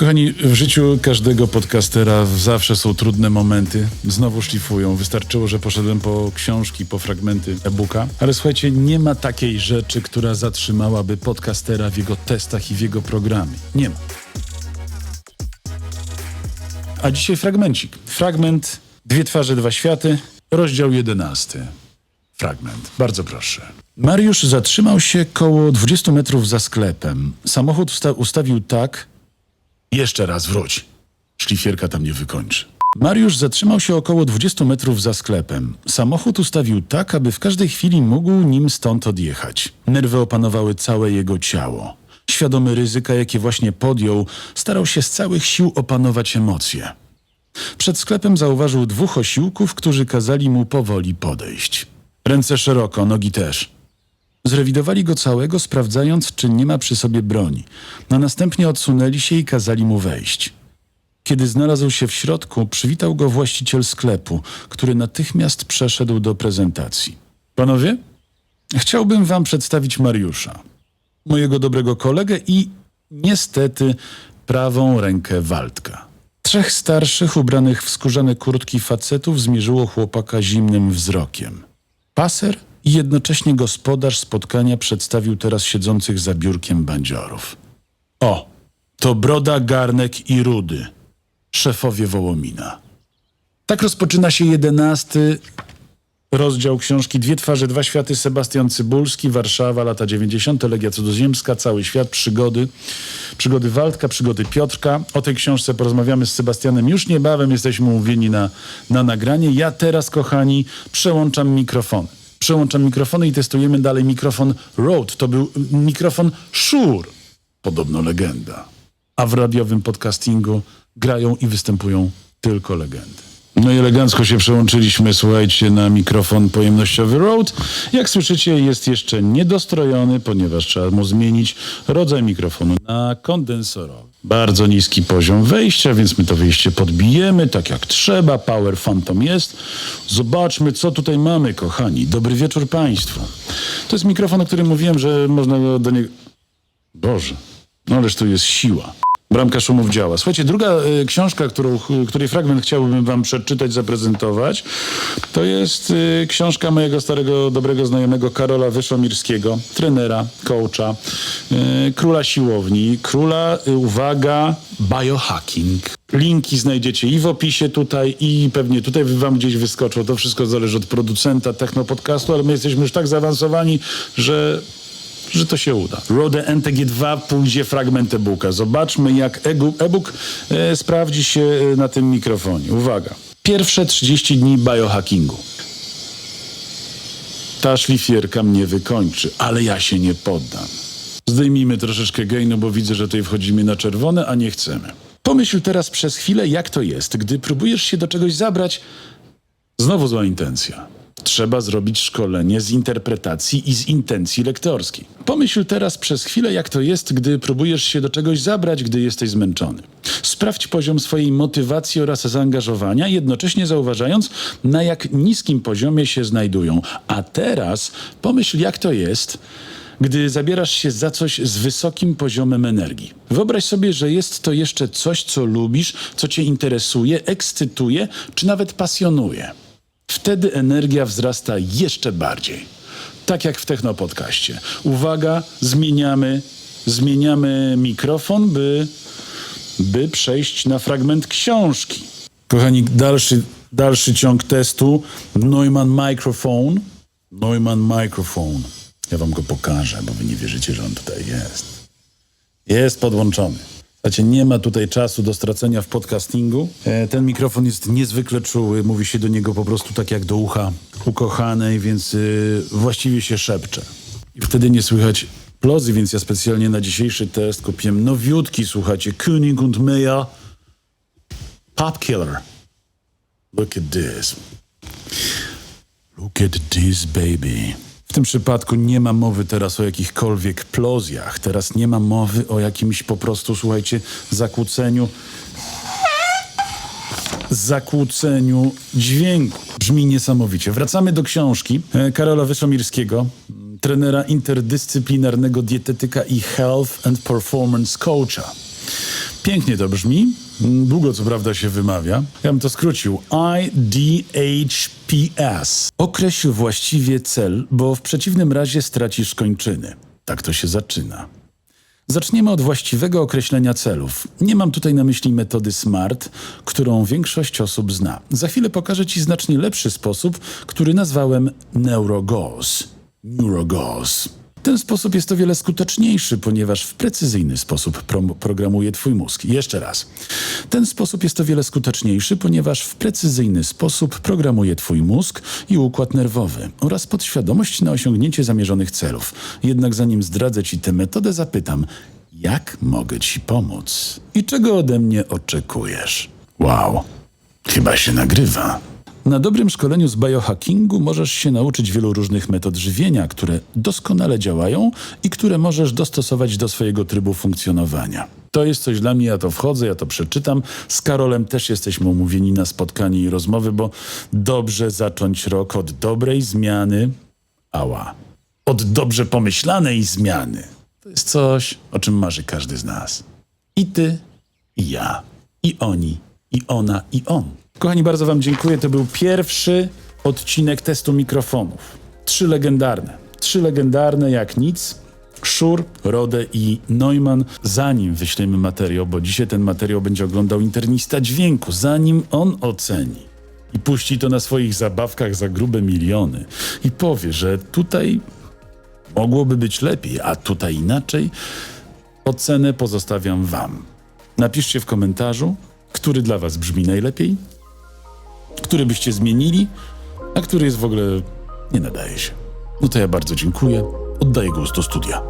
Kochani, w życiu każdego podcastera zawsze są trudne momenty. Znowu szlifują. Wystarczyło, że poszedłem po książki, po fragmenty e-booka. Ale słuchajcie, nie ma takiej rzeczy, która zatrzymałaby podcastera w jego testach i w jego programie. Nie ma. A dzisiaj fragmencik. Fragment Dwie twarze, dwa światy, rozdział 11. Fragment. Bardzo proszę. Mariusz zatrzymał się koło 20 metrów za sklepem. Samochód ustawił tak... Jeszcze raz wróć. Szlifierka tam nie wykończy. Mariusz zatrzymał się około 20 metrów za sklepem. Samochód ustawił tak, aby w każdej chwili mógł nim stąd odjechać. Nerwy opanowały całe jego ciało. Świadomy ryzyka, jakie właśnie podjął, starał się z całych sił opanować emocje. Przed sklepem zauważył dwóch osiłków, którzy kazali mu powoli podejść. Ręce szeroko, nogi też. Zrewidowali go całego, sprawdzając, czy nie ma przy sobie broni. A następnie odsunęli się i kazali mu wejść. Kiedy znalazł się w środku, przywitał go właściciel sklepu, który natychmiast przeszedł do prezentacji. Panowie, chciałbym wam przedstawić Mariusza, mojego dobrego kolegę i, niestety, prawą rękę Waldka. Trzech starszych, ubranych w skórzane kurtki facetów zmierzyło chłopaka zimnym wzrokiem. Paser i jednocześnie gospodarz spotkania przedstawił teraz siedzących za biurkiem bandziorów. O, to Broda, Garnek i Rudy, szefowie Wołomina. Tak rozpoczyna się 11. rozdział książki Dwie twarze, dwa światy. Sebastian Cybulski, Warszawa, lata 90. Legia Cudzoziemska, cały świat, przygody. Przygody Waldka, przygody Piotrka. O tej książce porozmawiamy z Sebastianem już niebawem. Jesteśmy umówieni na nagranie. Ja teraz, kochani, przełączam mikrofony i testujemy dalej mikrofon Rode. To był mikrofon Shure. Podobno legenda. A w radiowym podcastingu grają i występują tylko legendy. No i elegancko się przełączyliśmy, słuchajcie, na mikrofon pojemnościowy Rode. Jak słyszycie, jest jeszcze niedostrojony, ponieważ trzeba mu zmienić rodzaj mikrofonu na kondensorowy. Bardzo niski poziom wejścia, więc my to wyjście podbijemy tak jak trzeba. Power Phantom jest. Zobaczmy, co tutaj mamy, kochani. Dobry wieczór państwu. To jest mikrofon, o którym mówiłem, że można do niego... Boże, no ależ tu jest siła. Bramka szumów działa. Słuchajcie, druga książka, której fragment chciałbym wam przeczytać, zaprezentować, to jest książka mojego starego, dobrego znajomego Karola Wyszomirskiego, trenera, coacha, króla siłowni, króla, uwaga, biohacking. Linki znajdziecie i w opisie tutaj, i pewnie tutaj wam gdzieś wyskoczą. To wszystko zależy od producenta Technopodcastu, ale my jesteśmy już tak zaawansowani, że to się uda. Rode NTG2 pójdzie fragment e-booka. Zobaczmy, jak e-book sprawdzi się na tym mikrofonie. Uwaga. Pierwsze 30 dni biohackingu. Ta szlifierka mnie wykończy, ale ja się nie poddam. Zdejmijmy troszeczkę gainu, bo widzę, że tutaj wchodzimy na czerwone, a nie chcemy. Pomyśl teraz przez chwilę, jak to jest, gdy próbujesz się do czegoś zabrać. Znowu zła intencja. Trzeba zrobić szkolenie z interpretacji i z intencji lektorskiej. Pomyśl teraz przez chwilę, jak to jest, gdy próbujesz się do czegoś zabrać, gdy jesteś zmęczony. Sprawdź poziom swojej motywacji oraz zaangażowania, jednocześnie zauważając, na jak niskim poziomie się znajdują. A teraz pomyśl, jak to jest, gdy zabierasz się za coś z wysokim poziomem energii. Wyobraź sobie, że jest to jeszcze coś, co lubisz, co cię interesuje, ekscytuje, czy nawet pasjonuje. Wtedy energia wzrasta jeszcze bardziej. Tak jak w Technopodcaście. Uwaga, zmieniamy mikrofon, by przejść na fragment książki. Kochani, dalszy ciąg testu. Neumann Microphone. Ja wam go pokażę, bo wy nie wierzycie, że on tutaj jest. Jest podłączony. Słuchajcie, nie ma tutaj czasu do stracenia w podcastingu. Ten mikrofon jest niezwykle czuły, mówi się do niego po prostu tak jak do ucha ukochanej, więc właściwie się szepcze. I wtedy nie słychać plozy, więc ja specjalnie na dzisiejszy test kupiłem nowiutki, słuchajcie, Koenig & Meyer Pop Killer. Look at this. Look at this, baby. W tym przypadku nie ma mowy teraz o jakichkolwiek plozjach. Teraz nie ma mowy o jakimś po prostu, słuchajcie, zakłóceniu dźwięku. Brzmi niesamowicie. Wracamy do książki Karola Wyszomirskiego, trenera interdyscyplinarnego dietetyka i health and performance coacha. Pięknie to brzmi. Długo co prawda się wymawia. Ja bym to skrócił. IDHPS. Określ właściwie cel, bo w przeciwnym razie stracisz kończyny. Tak to się zaczyna. Zaczniemy od właściwego określenia celów. Nie mam tutaj na myśli metody SMART, którą większość osób zna. Za chwilę pokażę Ci znacznie lepszy sposób, który nazwałem NeuroGOS. NeuroGOS. Ten sposób jest o wiele skuteczniejszy, ponieważ w precyzyjny sposób programuje Twój mózg. Jeszcze raz. Ten sposób jest o wiele skuteczniejszy, ponieważ w precyzyjny sposób programuje Twój mózg i układ nerwowy oraz podświadomość na osiągnięcie zamierzonych celów. Jednak zanim zdradzę Ci tę metodę, zapytam, jak mogę Ci pomóc? I czego ode mnie oczekujesz? Wow, chyba się nagrywa. Na dobrym szkoleniu z biohackingu możesz się nauczyć wielu różnych metod żywienia, które doskonale działają i które możesz dostosować do swojego trybu funkcjonowania. To jest coś dla mnie, ja to wchodzę, ja to przeczytam. Z Karolem też jesteśmy umówieni na spotkanie i rozmowy, bo dobrze zacząć rok od dobrej zmiany. Od dobrze pomyślanej zmiany. To jest coś, o czym marzy każdy z nas. I ty, i ja, i oni, i ona, i on. Kochani, bardzo wam dziękuję. To był pierwszy odcinek testu mikrofonów. 3 legendarne jak nic. Schur, Rode i Neumann. Zanim wyślemy materiał, bo dzisiaj ten materiał będzie oglądał internista dźwięku, zanim on oceni i puści to na swoich zabawkach za grube miliony i powie, że tutaj mogłoby być lepiej, a tutaj inaczej, ocenę pozostawiam wam. Napiszcie w komentarzu, który dla was brzmi najlepiej, który byście zmienili, a który jest w ogóle nie nadaje się. No to ja bardzo dziękuję. Oddaję głos do studia.